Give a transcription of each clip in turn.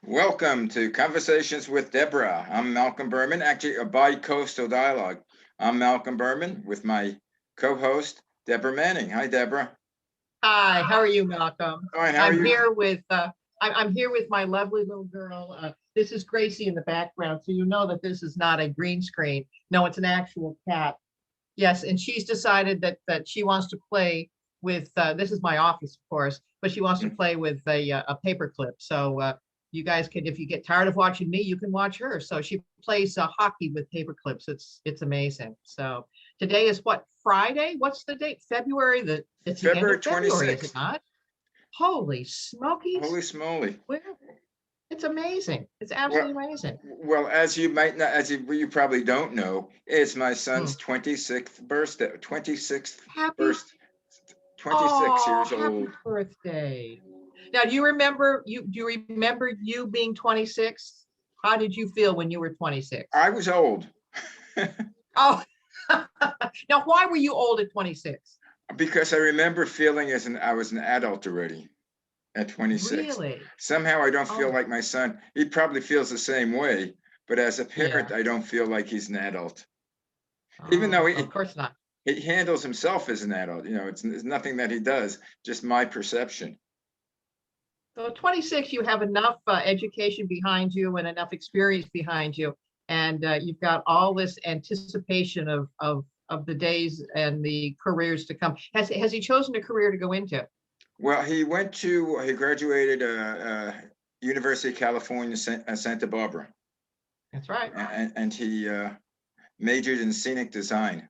Welcome to Conversations with Deborah. I'm Malcolm Berman, actually a bi-coastal dialogue. I'm Malcolm Berman with my co-host, Deborah Manning. Hi, Deborah. Hi, how are you, Malcolm? Fine, how are I'm you? here with I'm here with my lovely little girl. This is Gracie in the background, so you know that this is not a green screen. No, it's an actual cat. Yes, and she's decided that she wants to play with. This is my office, of course, but she wants to play with a paper clip. So you guys can, if you get tired of watching me, you can watch her. So she plays hockey with paper clips. It's amazing. So today is what, Friday? What's the date? February. It's the end February of February, is 26th. it not? Holy smokies! Holy smoly. Where? It's amazing. It's Well, absolutely amazing. well, as you might not, you probably don't know, it's my Hmm. son's 26th birthday. 26th Happy birth. 26 Oh, years happy old. birthday. Now, do you remember you being 26? How did you feel when you were 26? I was old Oh, now why were you old at 26? because I remember feeling I was an adult already at 26. Really? Somehow I don't feel Oh, like my son. He probably feels the same way, but as a parent, yeah. I don't feel like he's an adult. Even though Oh, of course not. he handles himself as an adult, it's nothing that he does, just my perception. So at 26, you have enough education behind you and enough experience behind you, and you've got all this anticipation of the days and the careers to come. Has he chosen a career to go into? Well, he graduated University of California, Santa Barbara, That's right. and he majored in scenic design.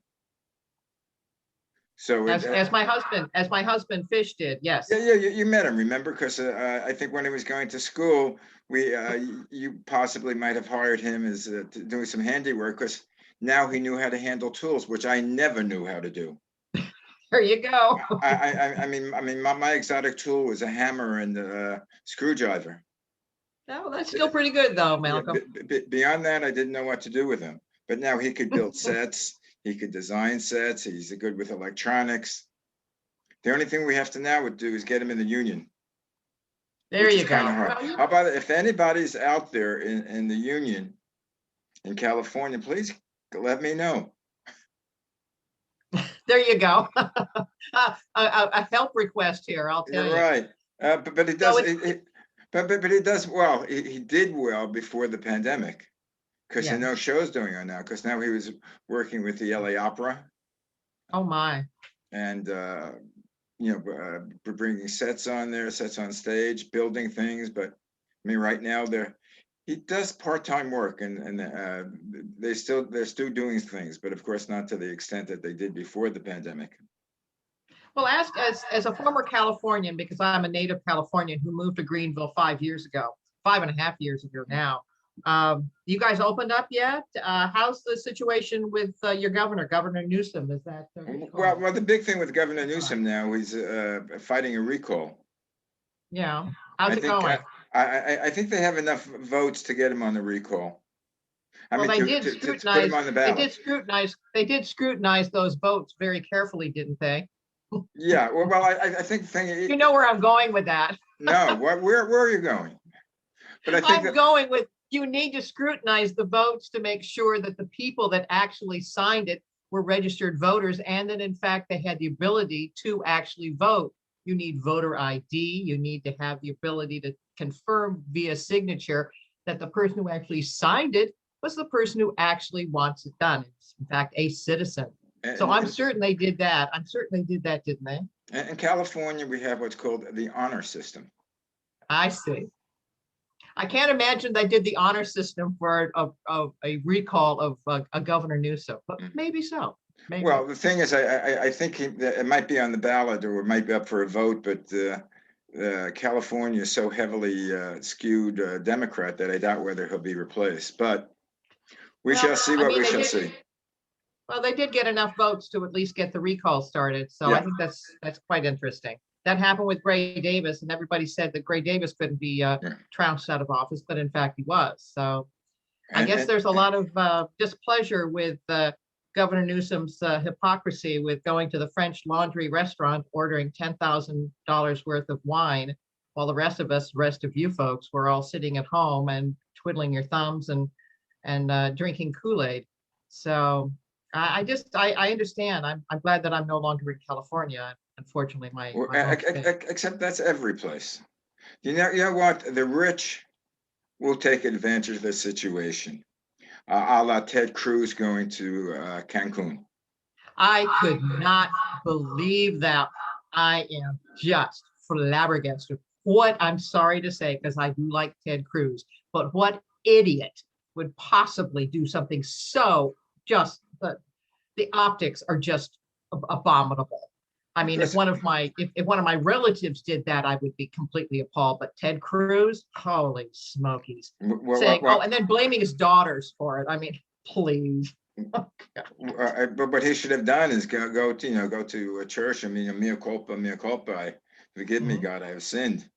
So As my husband Fish did. yeah, Yes. yeah, you met him, remember? Because I think when he was going to school, you possibly might have hired him as doing some handiwork, because now he knew how to handle tools, which I never knew how to do. There you go. I mean, my exotic tool was a hammer and a screwdriver. No, that's still pretty good though, Yeah, Malcolm. beyond that, I didn't know what to do with him. But now he could build sets, he could design sets, he's good with electronics. The only thing we have to now would do is get him in the union, There which is you kind of go. hard. Well, How about if anybody's out there in the union in California, please let me know. there you go. A help request here, I'll tell You're you. right. But he So does, it's but he does well. He did well before the pandemic because there are no yes. shows going on now. Because now he was working with the LA Opera Oh my. and bringing sets on there, sets on stage, building things. But I mean, right now he does part-time work, and they're still doing things, but of course not to the extent that they did before the pandemic. Well, as a former Californian, because I'm a native Californian who moved to Greenville 5 years ago, 5.5 years ago now. You guys opened up yet? How's the situation with your governor, Governor Newsom? Is that Well, the big thing with Governor recall? Newsom now is fighting a recall. Yeah. I How's it think going? I think they have enough votes to get him on the recall. I Well, mean, they did to put him scrutinize, on the they ballot. did scrutinize, they did scrutinize those votes very carefully, didn't they? Yeah. Well, I think the You thing. know where I'm going with that. No, where are you going? But I think I'm that going with, you need to scrutinize the votes to make sure that the people that actually signed it were registered voters and that in fact they had the ability to actually vote. You need voter ID. You need to have the ability to confirm via signature that the person who actually signed it was the person who actually wants it done. It's in fact a citizen. So I'm in, certain they did that. I'm certain they did that, didn't they? in California we have what's called the honor system. I see. I can't imagine they did the honor system for a recall of a Governor Newsom, but maybe so. Maybe. Well, the thing is, I think that it might be on the ballot or it might be up for a vote, but California is so heavily skewed Democrat that I doubt whether he'll be replaced. But we Well, shall see I what mean, we shall see. they did get enough votes to at least get the recall started. So I Yeah. think that's quite interesting. That happened with Gray Davis, and everybody said that Gray Davis couldn't be Yeah. trounced out of office, but in fact he was. So I And, guess there's a lot of displeasure with Governor Newsom's hypocrisy with going to the French Laundry restaurant, ordering $10,000 worth of wine, while the rest of us, rest of you folks, were all sitting at home and twiddling your thumbs and drinking Kool-Aid. So I understand. I'm glad that I'm no longer in California. Unfortunately, Well, my home state. except that's every place. You know what? The rich will take advantage of the situation. A la Ted Cruz going to Cancun. I could not believe that. I am just flabbergasted. What, I'm sorry to say, because I do like Ted Cruz, but what idiot would possibly do something so just the optics are just abominable. I mean, if Listen, one of my if one of my relatives did that, I would be completely appalled. But Ted Cruz, holy smokies, saying, oh, and then blaming his daughters for it. I mean, please. But what he should have done is go to go to a church. I mean, mea culpa, mea culpa. Forgive me, God, I have sinned.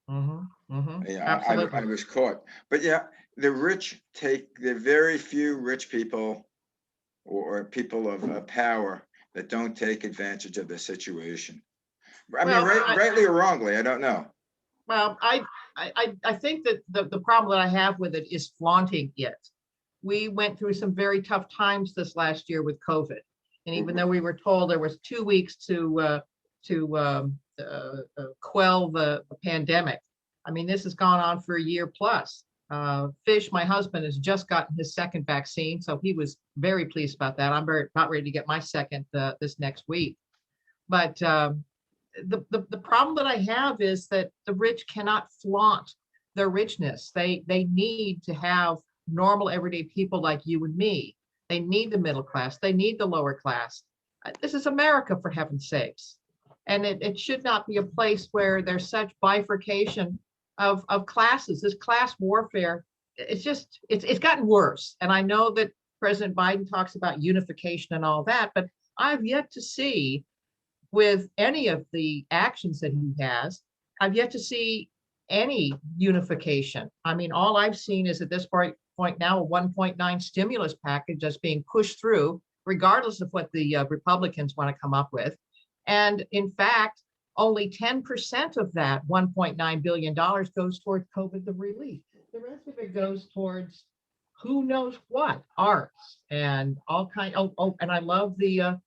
Yeah, I was caught. But yeah, the rich the very few rich people or people of power that don't take advantage of the situation. I mean, rightly or wrongly, I don't know. Well, I think that the problem that I have with it is flaunting it. We went through some very tough times this last year with COVID. And even though we were told there was 2 weeks to quell the pandemic, I mean, this has gone on for a year plus. Fish, my husband, has just gotten his second vaccine, so he was very pleased about that. I'm about ready to get my second this next week. But the problem that I have is that the rich cannot flaunt their richness. They need to have normal everyday people like you and me. They need the middle class. They need the lower class. This is America, for heaven's sakes. And it should not be a place where there's such bifurcation of classes. This class warfare, it's gotten worse. And I know that President Biden talks about unification and all that, but I've yet to see with any of the actions that he has, I've yet to see any unification. I mean, all I've seen is at this point now a 1.9 stimulus package that's being pushed through, regardless of what the Republicans want to come up with. And in fact, only 10% of that $1.9 billion goes towards COVID the relief. The rest of it goes towards who knows what, arts and all kind. Oh, and I love the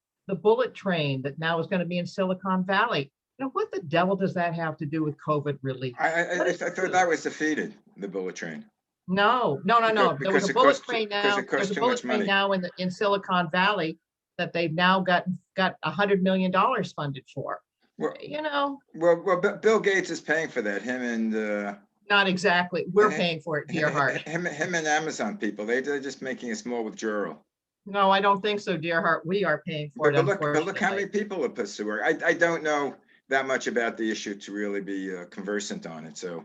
bullet train that now is going to be in Silicon Valley. You know, what the devil does that have to do with COVID relief? I thought that was defeated, the bullet train. No. There was a bullet train now. There's a bullet train now in Silicon Valley that they've now got $100 million funded for. Well, you know. Well, Bill Gates is paying for that. Him and not exactly. We're paying for it, dear heart. Him and Amazon people. They're just making a small withdrawal. No, I don't think so, dear heart. We are paying for it. But look how many people have put to work. I don't know that much about the issue to really be conversant on it. So.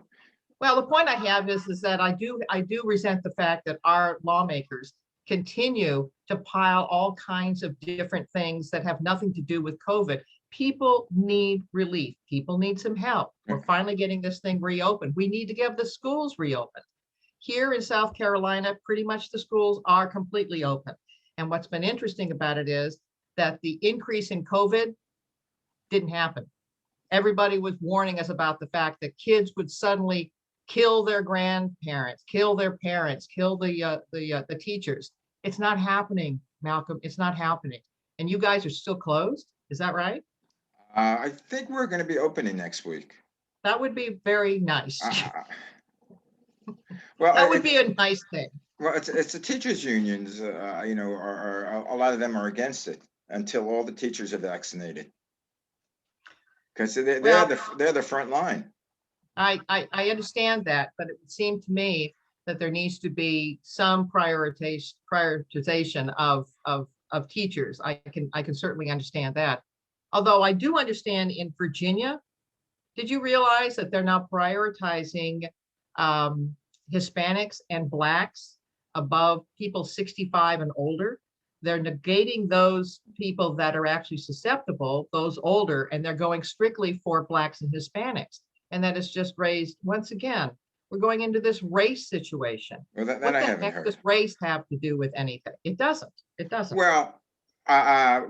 Well, the point I have is that I do resent the fact that our lawmakers continue to pile all kinds of different things that have nothing to do with COVID. People need relief. People need some help. We're finally getting this thing reopened. We need to get the schools reopened. Here in South Carolina, pretty much the schools are completely open. And what's been interesting about it is that the increase in COVID didn't happen. Everybody was warning us about the fact that kids would suddenly kill their grandparents, kill their parents, kill the teachers. It's not happening, Malcolm. It's not happening. And you guys are still closed. Is that right? I think we're going to be opening next week. That would be very nice. Well, that would be a nice thing. Well, it's the teachers' unions. Are a lot of them are against it until all the teachers are vaccinated, because they're the front line. I understand that, but it would seem to me that there needs to be some prioritization of teachers. I can certainly understand that. Although I do understand in Virginia, did you realize that they're now prioritizing Hispanics and Blacks above people 65 and older? They're negating those people that are actually susceptible, those older, and they're going strictly for Blacks and Hispanics. And that has just raised, once again, we're going into this race situation. Well, that what I the haven't heck heard. does race have to do with anything? It doesn't. It doesn't. Well, Uh,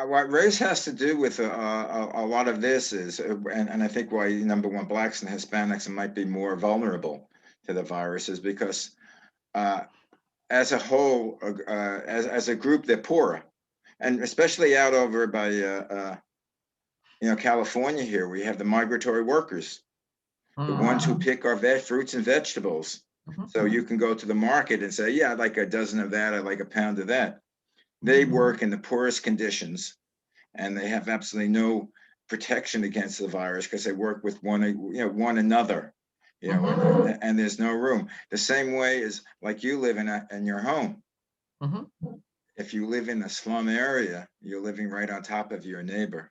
what race has to do with a lot of this is, and I think why number one, blacks and Hispanics might be more vulnerable to the virus is because uh, as a whole, as a group, they're poorer, and especially out over by California here, we have the migratory workers, the ones who pick our fruits and vegetables. So you can go to the market and say, yeah, I'd like a dozen of that, I'd like a pound of that. They work in the poorest conditions, and they have absolutely no protection against the virus because they work with one another, and there's no room. The same way as like you live in your home. If you live in a slum area, you're living right on top of your neighbor.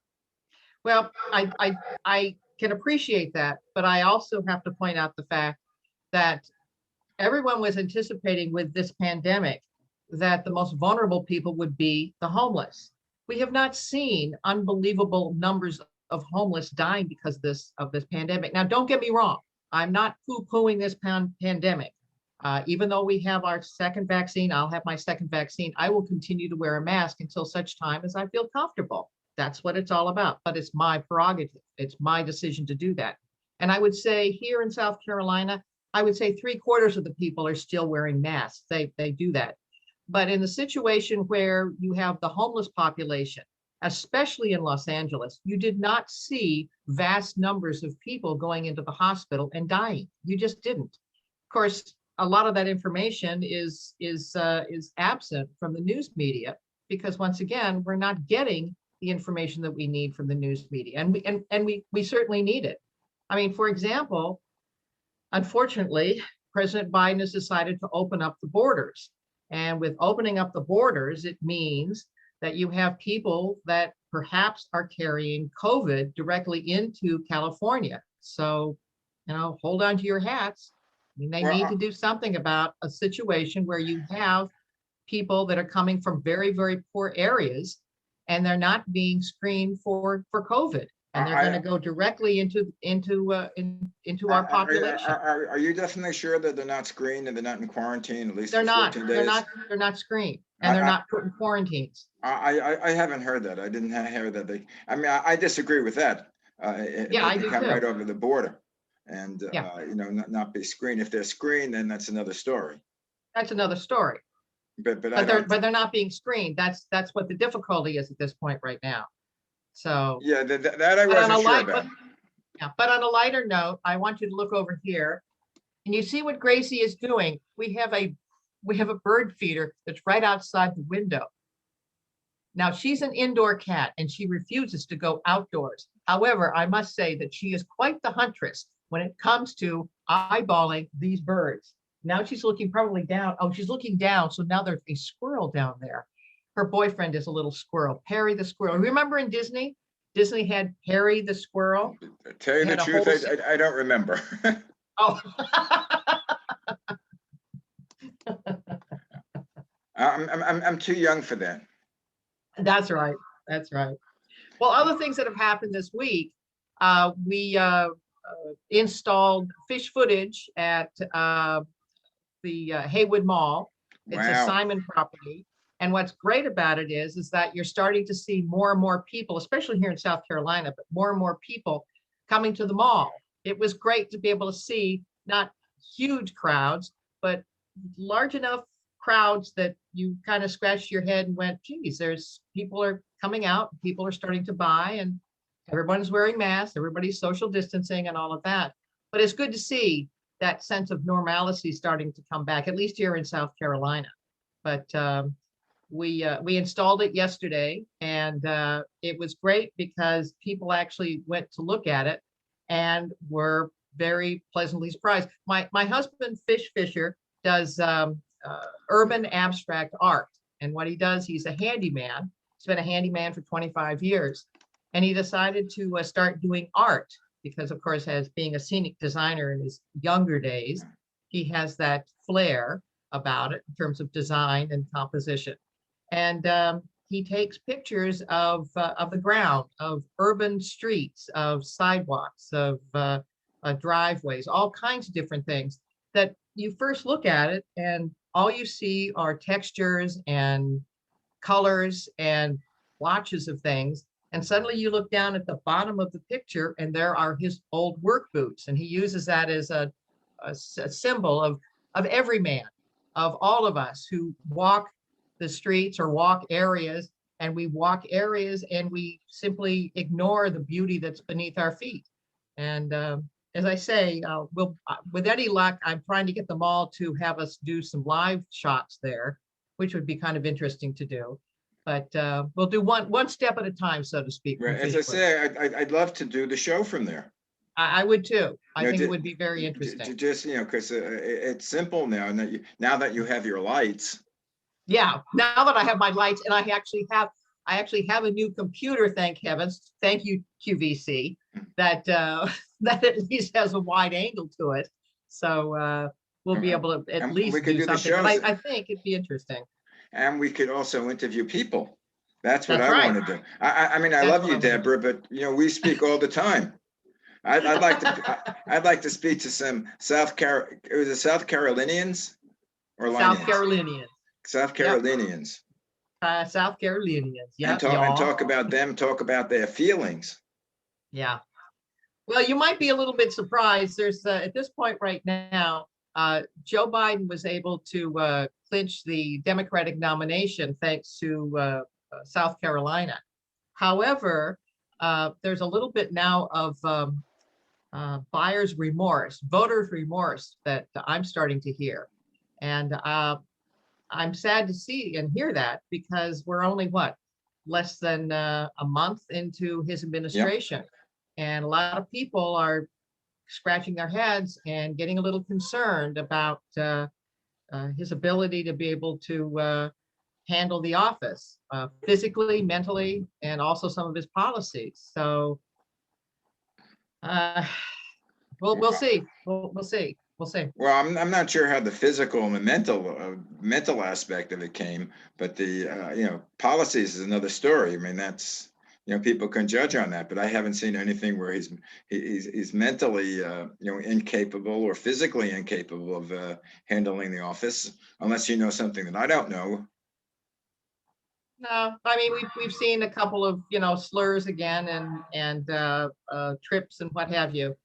Well, I can appreciate that, but I also have to point out the fact that everyone was anticipating with this pandemic that the most vulnerable people would be the homeless. We have not seen unbelievable numbers of homeless dying because of this pandemic. Now, don't get me wrong. I'm not poo-pooing this pandemic. Even though we have our second vaccine, I'll have my second vaccine. I will continue to wear a mask until such time as I feel comfortable. That's what it's all about. But it's my prerogative. It's my decision to do that. And I would say here in South Carolina, I would say 3/4 of the people are still wearing masks. They do that. But in the situation where you have the homeless population, especially in Los Angeles, you did not see vast numbers of people going into the hospital and dying. You just didn't. Of course, a lot of that information is absent from the news media because once again, we're not getting the information that we need from the news media, and we certainly need it. I mean, for example, unfortunately, President Biden has decided to open up the borders. And with opening up the borders, it means that you have people that perhaps are carrying COVID directly into California. So, hold on to your hats. I mean, they need to do something about a situation where you have people that are coming from very, very poor areas and they're not being screened for COVID. And they're going to go directly into our population. Are you definitely sure that they're not screened and they're not in quarantine at least They're for not. 14 days? They're not screened, and they're not put in quarantines. I haven't heard that. I didn't hear that they. I mean, I disagree with that. Yeah, I they do can come too. right over the border, and Yeah. not be screened. If they're screened, then that's another story. That's another story. But they're not being screened. That's what the difficulty is at this point right now. So yeah, that I wasn't sure about. But on a lighter note, I want you to look over here, and you see what Gracie is doing. We have a bird feeder that's right outside the window. Now she's an indoor cat and she refuses to go outdoors. However, I must say that she is quite the huntress when it comes to eyeballing these birds. Now she's looking probably down. Oh, she's looking down. So now there's a squirrel down there. Her boyfriend is a little squirrel, Perry the squirrel. Remember in Disney? Disney had Perry the squirrel. Tell you the truth, I don't remember. Oh. I'm too young for that. That's right. That's right. Well, other things that have happened this week, we installed fish footage at the Haywood Mall. It's a Simon property. And what's great about it is that you're starting to see more and more people, especially here in South Carolina, but more and more people coming to the mall. It was great to be able to see not huge crowds, but large enough crowds that you kind of scratched your head and went, geez, there's people are coming out, people are starting to buy, and everyone's wearing masks, everybody's social distancing and all of that. But it's good to see that sense of normalcy starting to come back, at least here in South Carolina. But we installed it yesterday, and it was great because people actually went to look at it and were very pleasantly surprised. My husband, Fish Fisher, does urban abstract art. And what he does, he's a handyman. He's been a handyman for 25 years. And he decided to start doing art because, of course, as being a scenic designer in his younger days, he has that flair about it in terms of design and composition. And he takes pictures of the ground, of urban streets, of sidewalks, of driveways, all kinds of different things that you first look at it and all you see are textures and colors and watches of things. And suddenly you look down at the bottom of the picture and there are his old work boots. And he uses that as a symbol of every man, of all of us who walk the streets or walk areas, and we walk areas and we simply ignore the beauty that's beneath our feet. And as I say, with any luck, I'm trying to get them all to have us do some live shots there, which would be kind of interesting to do. But we'll do one step at a time, so to speak. Right. As I say, I'd love to do the show from there. I would too. I You know, think it would be very interesting. Just, because it's simple now, and that you have your lights. Yeah, now that I have my lights, and I actually have a new computer, thank heavens, thank you, QVC, that that at least has a wide angle to it. So we'll be able to at least do something. But I think it'd be interesting. And we could also interview people. That's what That's I right. want to do. I mean, I love you, Deborah, but we speak all the time. I'd like to speak to some South Carolinians or South Carolinians. South Carolinians. South Carolinians. Yeah. And talk about them, talk about their feelings. Yeah. Well, you might be a little bit surprised. There's at this point right now, Joe Biden was able to clinch the Democratic nomination thanks to South Carolina. However, there's a little bit now of buyer's remorse, voter's remorse that I'm starting to hear. And I'm sad to see and hear that, because we're only less than a month into his administration. Yep. And a lot of people are scratching their heads and getting a little concerned about his ability to be able to handle the office physically, mentally, and also some of his policies. So we'll see. We'll see. Well, I'm not sure how the physical and the mental aspect of it came, but the policies is another story. I mean, that's people can judge on that, but I haven't seen anything where he's mentally incapable or physically incapable of handling the office, unless you know something that I don't know. No, I mean we've seen a couple of slurs again and trips and what have you.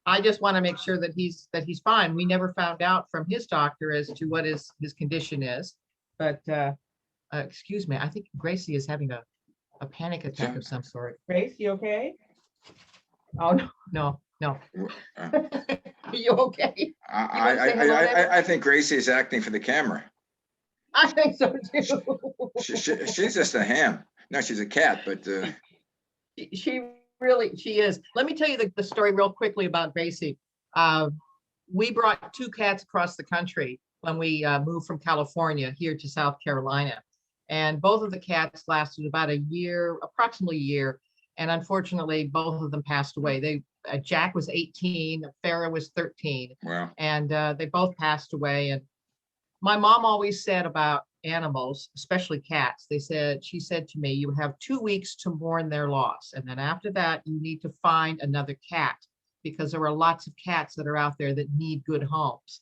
I just want to make sure that he's fine. We never found out from his doctor as to what his condition is. But excuse me, I think Gracie is having a panic attack of some sort. Grace, you okay? Oh no. Are you okay? I think Gracie is acting for the camera. I think so too. She's just a ham. No, she's a cat, but she is. Let me tell you the story real quickly about Gracie. We brought 2 cats across the country when we moved from California here to South Carolina. And both of the cats lasted about a year, approximately a year. And unfortunately, both of them passed away. Jack was 18, Farrah was 13. Wow. And they both passed away. And my mom always said about animals, especially cats, she said to me, you have 2 weeks to mourn their loss. And then after that, you need to find another cat, because there are lots of cats that are out there that need good homes.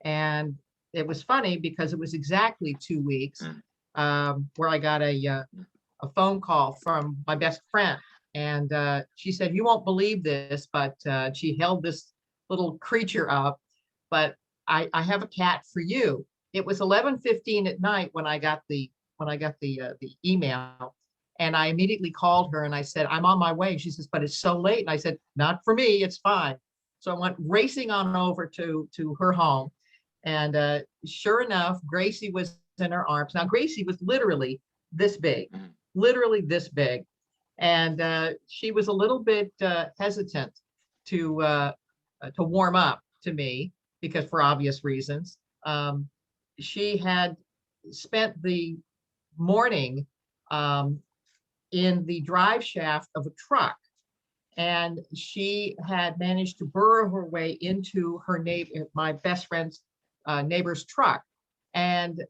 And it was funny because it was exactly 2 weeks where I got a phone call from my best friend. And she said, you won't believe this, but she held this little creature up, but I have a cat for you. It was 11:15 at night when I got the email, and I immediately called her and I said, I'm on my way. She says, but it's so late. And I said, not for me, it's fine. So I went racing on over to her home, and sure enough, Gracie was in her arms. Now Gracie was literally this big, and she was a little bit hesitant to warm up to me, because for obvious reasons. She had spent the morning in the drive shaft of a truck, and she had managed to burrow her way into my best friend's neighbor's truck. And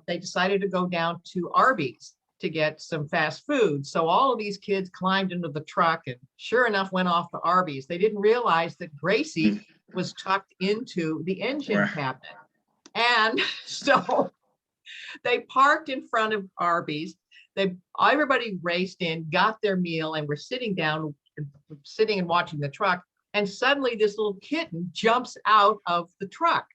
they decided to go down to Arby's to get some fast food. So all of these kids climbed into the truck and sure enough went off to Arby's. They didn't realize that Gracie was tucked into the engine cabinet. And so They parked in front of Arby's. Everybody raced in, got their meal, and were sitting down, sitting and watching the truck. And suddenly this little kitten jumps out of the truck.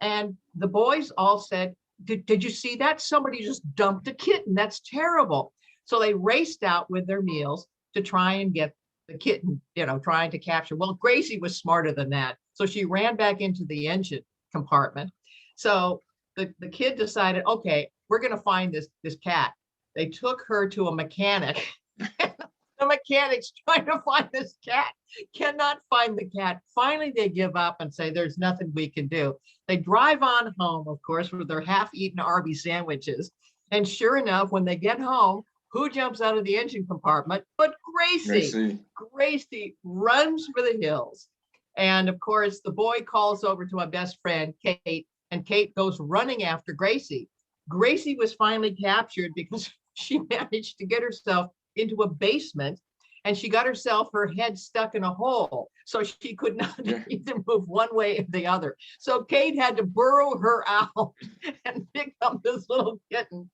And the boys all said, did you see that? Somebody just dumped a kitten. That's terrible. So they raced out with their meals to try and get the kitten, trying to capture. Well, Gracie was smarter than that. So she ran back into the engine compartment. So the kid decided, okay, we're going to find this cat. They took her to a mechanic. The mechanic's trying to find this cat, cannot find the cat. Finally, they give up and say, there's nothing we can do. They drive on home, of course, with their half-eaten Arby's sandwiches. And sure enough, when they get home, who jumps out of the engine compartment but Gracie? Gracie runs for the hills. And of course, the boy calls over to my best friend, Kate, and Kate goes running after Gracie. Gracie was finally captured because she managed to get herself into a basement, and she got herself her head stuck in a hole, so she could not either move one way or the other. So Kate had to burrow her out and pick up this little kitten.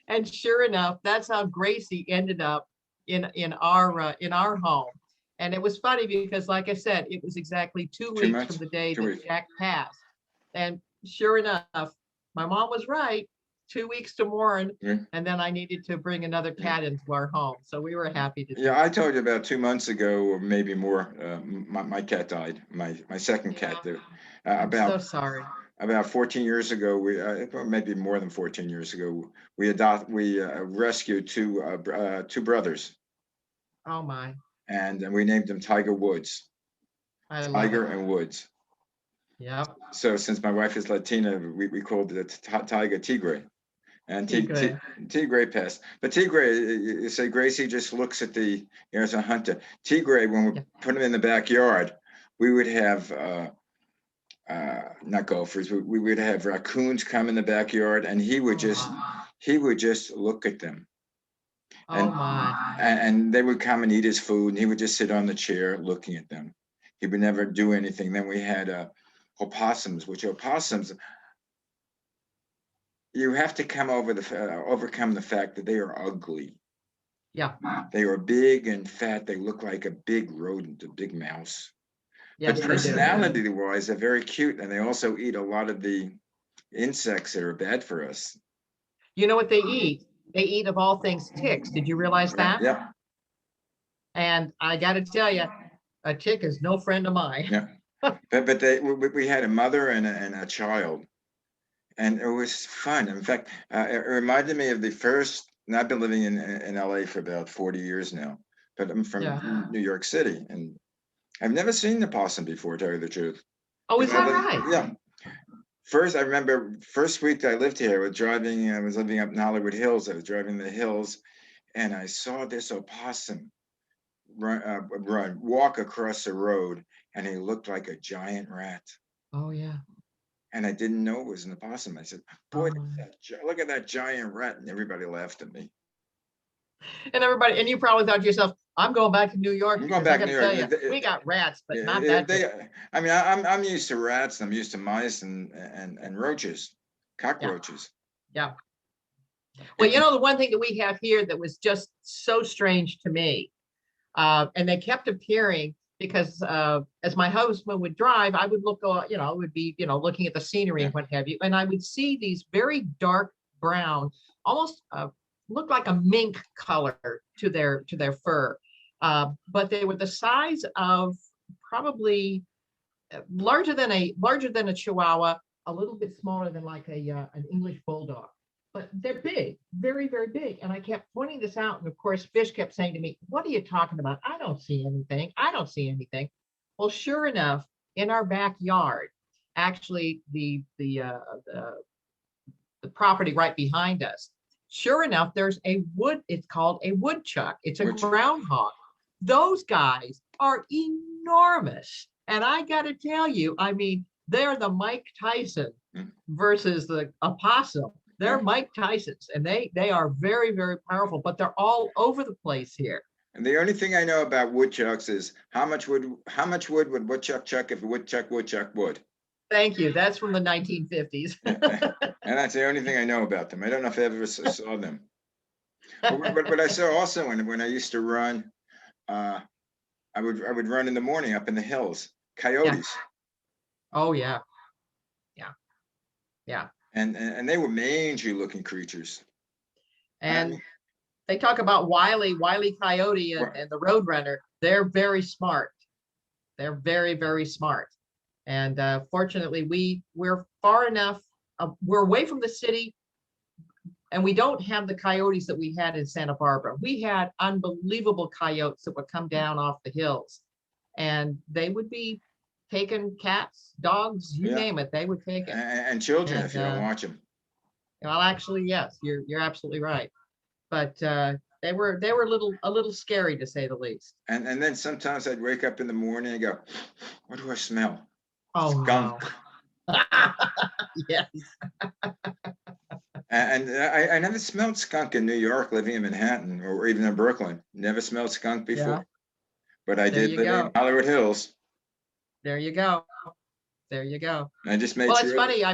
And sure enough, that's how Gracie ended up in our home. And it was funny because, like I said, it was exactly 2 weeks from the day that Jack passed. And sure enough, my mom was right. 2 weeks to mourn, and then I needed to bring another cat into our home. So we were happy to. Yeah, I told you about 2 months ago, or maybe more. My cat died. My second cat there. So sorry. About 14 years ago, maybe more than 14 years ago, we rescued two brothers. Oh my! And we named them Tiger Woods. Tiger and Woods. Yeah. So since my wife is Latina, we called it Tiger Tigre. And Tigre passed. But Tigre, you say Gracie just looks at as a hunter. Tigre, when we put him in the backyard, we would have, not gophers, we would have raccoons come in the backyard, and he would just look at them. Oh my. And they would come and eat his food, and he would just sit on the chair looking at them. He would never do anything. Then we had opossums, you have to overcome the fact that they are ugly. Yeah. They are big and fat. They look like a big rodent, a big mouse. Yes, but personality-wise, they're very cute, and they also eat a lot of the insects that are bad for us. You know what they eat? They eat, of all things, ticks. Did you realize that? Yeah. And I got to tell you, a tick is no friend of mine. Yeah. But we had a mother and a child. And it was fun. In fact, it reminded me of the first, and I've been living in LA for about 40 years now, but I'm from New York City, and I've never seen the possum before, to tell you the truth. Oh, is that right? Yeah. First, I remember first week I lived here, I was living up in Hollywood Hills. I was driving the hills, and I saw this opossum walk across the road, and he looked like a giant rat. Oh, yeah. And I didn't know it was an opossum. I said, boy, look at that giant rat. And everybody laughed at me. And you probably thought to yourself, I'm going back to New York. I'm going back to New York. We got rats, but not that. I mean, I'm used to rats. I'm used to mice and roaches, cockroaches. Yeah. Well, the one thing that we have here that was just so strange to me, and they kept appearing, because as my husband would drive, I would look, would be, looking at the scenery and what have you. And I would see these very dark brown, almost looked like a mink color to their fur. But they were the size of probably larger than a Chihuahua, a little bit smaller than like an English bulldog. But they're big, very, very big. And I kept pointing this out. And of course, Fish kept saying to me, what are you talking about? I don't see anything. I don't see anything. Well, sure enough, in our backyard, actually the property right behind us, sure enough, there's it's called a woodchuck. It's a groundhog. Those guys are enormous. And I got to tell you, I mean, they're the Mike Tyson versus the opossum. They're Mike Tysons, and they are very, very powerful, but they're all over the place here. And the only thing I know about woodchucks is how much wood would woodchuck chuck if a woodchuck would? Thank you. That's from the 1950s. And that's the only thing I know about them. I don't know if I ever saw them. But I saw also when I used to run, uh, I would run in the morning up in the hills, coyotes, Oh, yeah, yeah, yeah. and they were mangy looking creatures. I And mean, they talk about Wile Coyote what, and the Roadrunner. They're very smart. They're very, very smart. And fortunately, we're far enough, we're away from the city, and we don't have the coyotes that we had in Santa Barbara. We had unbelievable coyotes that would come down off the hills, and they would be taking cats, dogs, you yeah, name it, they would take it. and children And if you don't watch them. well, actually, yes, you're absolutely right. But they were a little scary to say the least. And then sometimes I'd wake up in the morning and go, what do I smell? Oh no. Skunk. Yes. And I never smelled skunk in New York, living in Manhattan or even in Brooklyn. Never smelled skunk Yeah. before, but I There did you live in go. Hollywood Hills. There you go. There you go. I just made Well, it's sure. funny.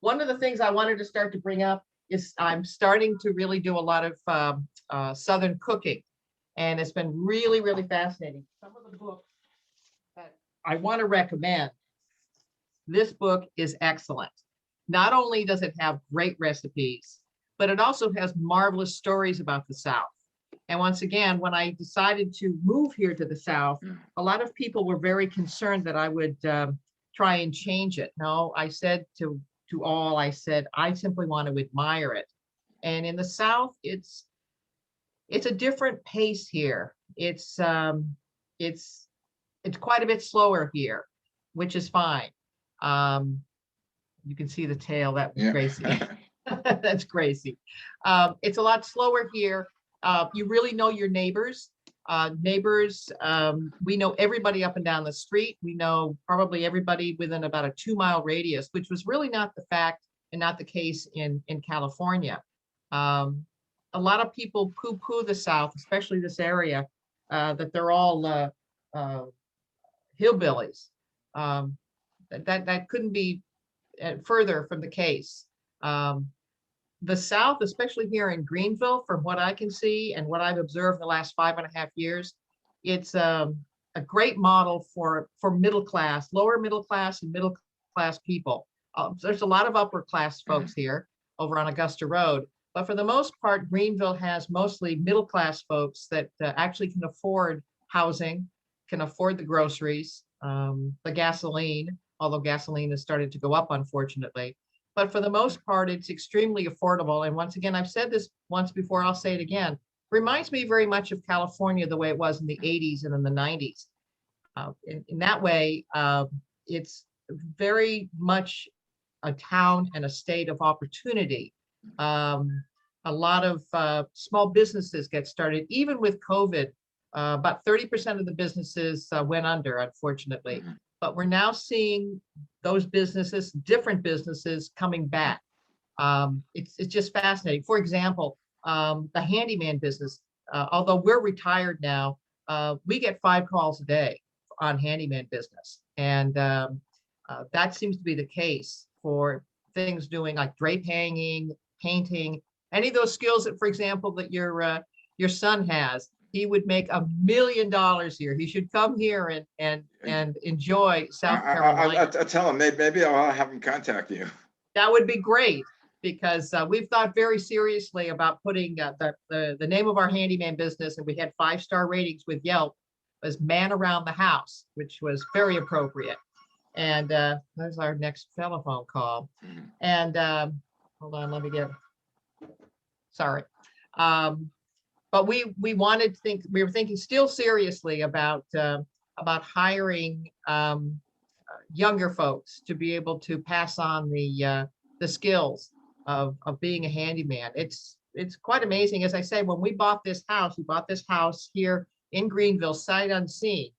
One of the things I wanted to start to bring up is I'm starting to really do a lot of Southern cooking, and it's been really, really fascinating. Some of the books that I want to recommend, this book is excellent. Not only does it have great recipes, but it also has marvelous stories about the South. And once again, when I decided to move here to the South, a lot of people were very concerned that I would try and change it. No, I said to all, I said, I simply want to admire it. And in the South, it's a different pace here. It's it's quite a bit slower here, which is fine. Um, you can see the tail. That was Yeah. Gracie. That's Gracie. It's a lot slower here. You really know your neighbors. We know everybody up and down the street. We know probably everybody within about a 2-mile radius, which was really not the fact and not the case in California. A lot of people poo-poo the South, especially this area, that they're all hillbillies. That couldn't be further from the case. The South, especially here in Greenville, from what I can see and what I've observed the last 5.5 years, it's a great model for middle class, lower middle class, and middle class people. There's a lot of upper class folks here over on Augusta Road, but for the most part, Greenville has mostly middle class folks that actually can afford housing, can afford the groceries, the gasoline, although gasoline has started to go up, unfortunately. But for the most part, it's extremely affordable. And once again, I've said this once before, I'll say it again. Reminds me very much of California the way it was in the 80s and in the 90s. In that way, it's very much a town and a state of opportunity. A lot of small businesses get started, even with COVID. About 30% of the businesses went under, unfortunately. But we're now seeing those businesses, different businesses coming back. It's just fascinating. For example, the handyman business, although we're retired now, we get 5 calls a day on handyman business. And that seems to be the case for things doing like drape hanging, painting, any of those skills that, for example, that your son has. He would make $1 million here. He should come here and enjoy South Carolina. I'll tell him. Maybe I'll have him contact you. That would be great, because we've thought very seriously about putting the name of our handyman business, and we had 5-star ratings with Yelp, was Man Around the House, which was very appropriate. And there's our next telephone call. And hold on, let me get. Sorry. But we were thinking still seriously about hiring younger folks to be able to pass on the skills of being a handyman. It's quite amazing. As I say, when we bought this house here in Greenville, sight unseen.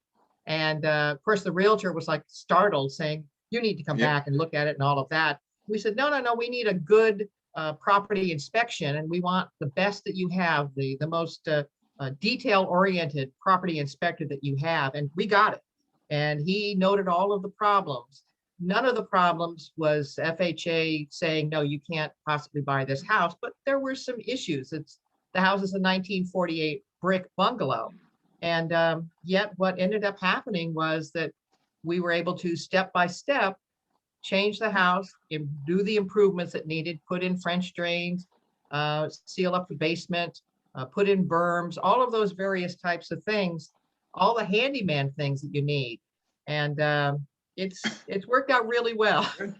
And of course, the realtor was like startled, saying, "You need to come back and look at it," and all of that. We said, no, we need a good property inspection, and we want the best that you have, the most detail-oriented property inspector that you have, and we got it. And he noted all of the problems. none of the problems was FHA saying, no, you can't possibly buy this house, but there were some issues. The house is a 1948 brick bungalow. And yet what ended up happening was that we were able to step by step change the house and do the improvements that needed, put in French drains, seal up the basement, put in berms, all of those various types of things, all the handyman things that you need. And it's worked out really well. It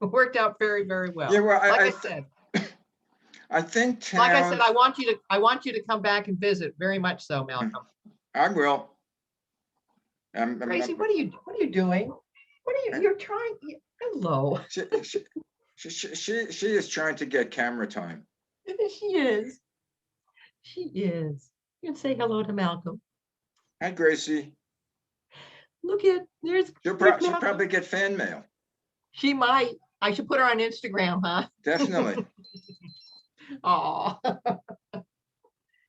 worked out very, very well. Yeah, well, Like I said, I think like I said, towns, I want you to come back and visit, very much so, Malcolm. I will. Gracie, what are you doing? What are you're trying? Hello. She is trying to get camera time. She is. She is. You can say hello to Malcolm. Hi, Gracie. Look at, there's. She'll Malcolm. probably get fan mail. She might. I should put her on Instagram, huh? Definitely. Oh.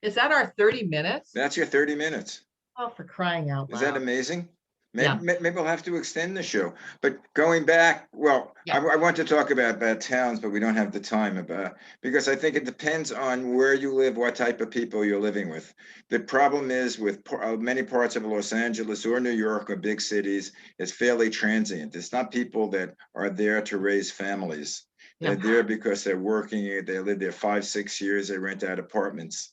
Is that our 30 minutes? That's your 30 minutes. Oh, for crying out loud. Is that amazing? Yeah. Maybe we'll have to extend the show. But going back, well, Yeah. I want to talk about towns, but we don't have the time because I think it depends on where you live, what type of people you're living with. The problem is with many parts of Los Angeles or New York or big cities, it's fairly transient. It's not people that are there to raise families. They're Yeah. there because they're working, they live there 5-6 years, they rent out apartments.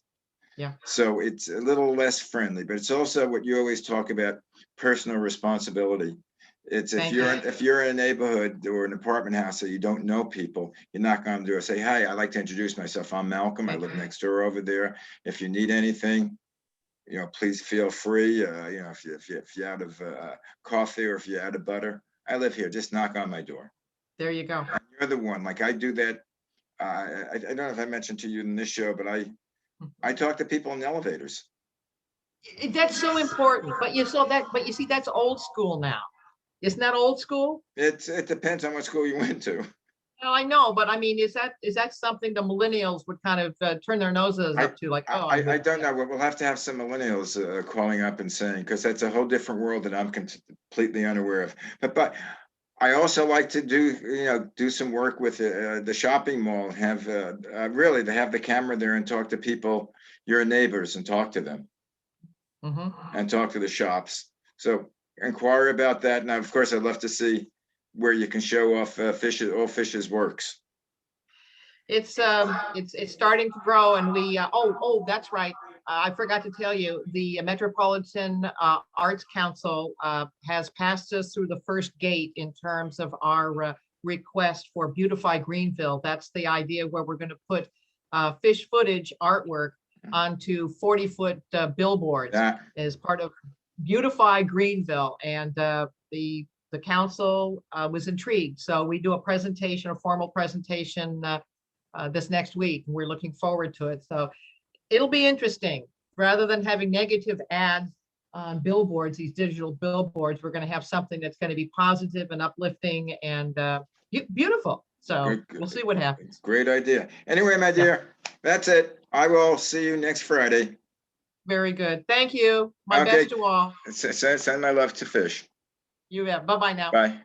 Yeah. So it's a little less friendly, but it's also what you always talk about, personal responsibility. It's if you're in a neighborhood or an apartment house that you don't know people, you're not going to do it. Say, hi, I'd like to introduce myself. I'm Malcolm. I live next door over there. If you need anything, please feel free. If you're out of coffee or if you're out of butter, I live here. Just knock on my door. There you go. And you're the one. Like I do that. I don't know if I mentioned to you in this show, but I talk to people in elevators. That's so important. But you see, that's old school now. Isn't that old school? It depends on what school you went to. Well, I know, but I mean, is that something the millennials would kind of turn their noses up to? Like, oh, I don't know. We'll have to have some millennials calling up and saying, because that's a whole different world that I'm completely unaware of. But I also like to do some work with the shopping mall and have really to have the camera there and talk to people, your neighbors, and talk to them. Mm-hmm. And talk to the shops. So inquire about that. Now, of course, I'd love to see where you can show off all Fish's works. It's starting to grow, and we that's right. I forgot to tell you, the Metropolitan Arts Council has passed us through the first gate in terms of our request for Beautify Greenville. That's the idea where we're going to put fish footage artwork onto 40-foot billboards as part of Beautify Greenville, and the council was intrigued. So we do a formal presentation this next week, and we're looking forward to it. So it'll be interesting. Rather than having negative ads on billboards, these digital billboards, we're going to have something that's going to be positive and uplifting and beautiful. So we'll see what happens. Great idea. Anyway, my dear, that's it. I will see you next Friday. Very good. Thank you. My best to all. Send my love to Fish. You have. Bye-bye now. Bye.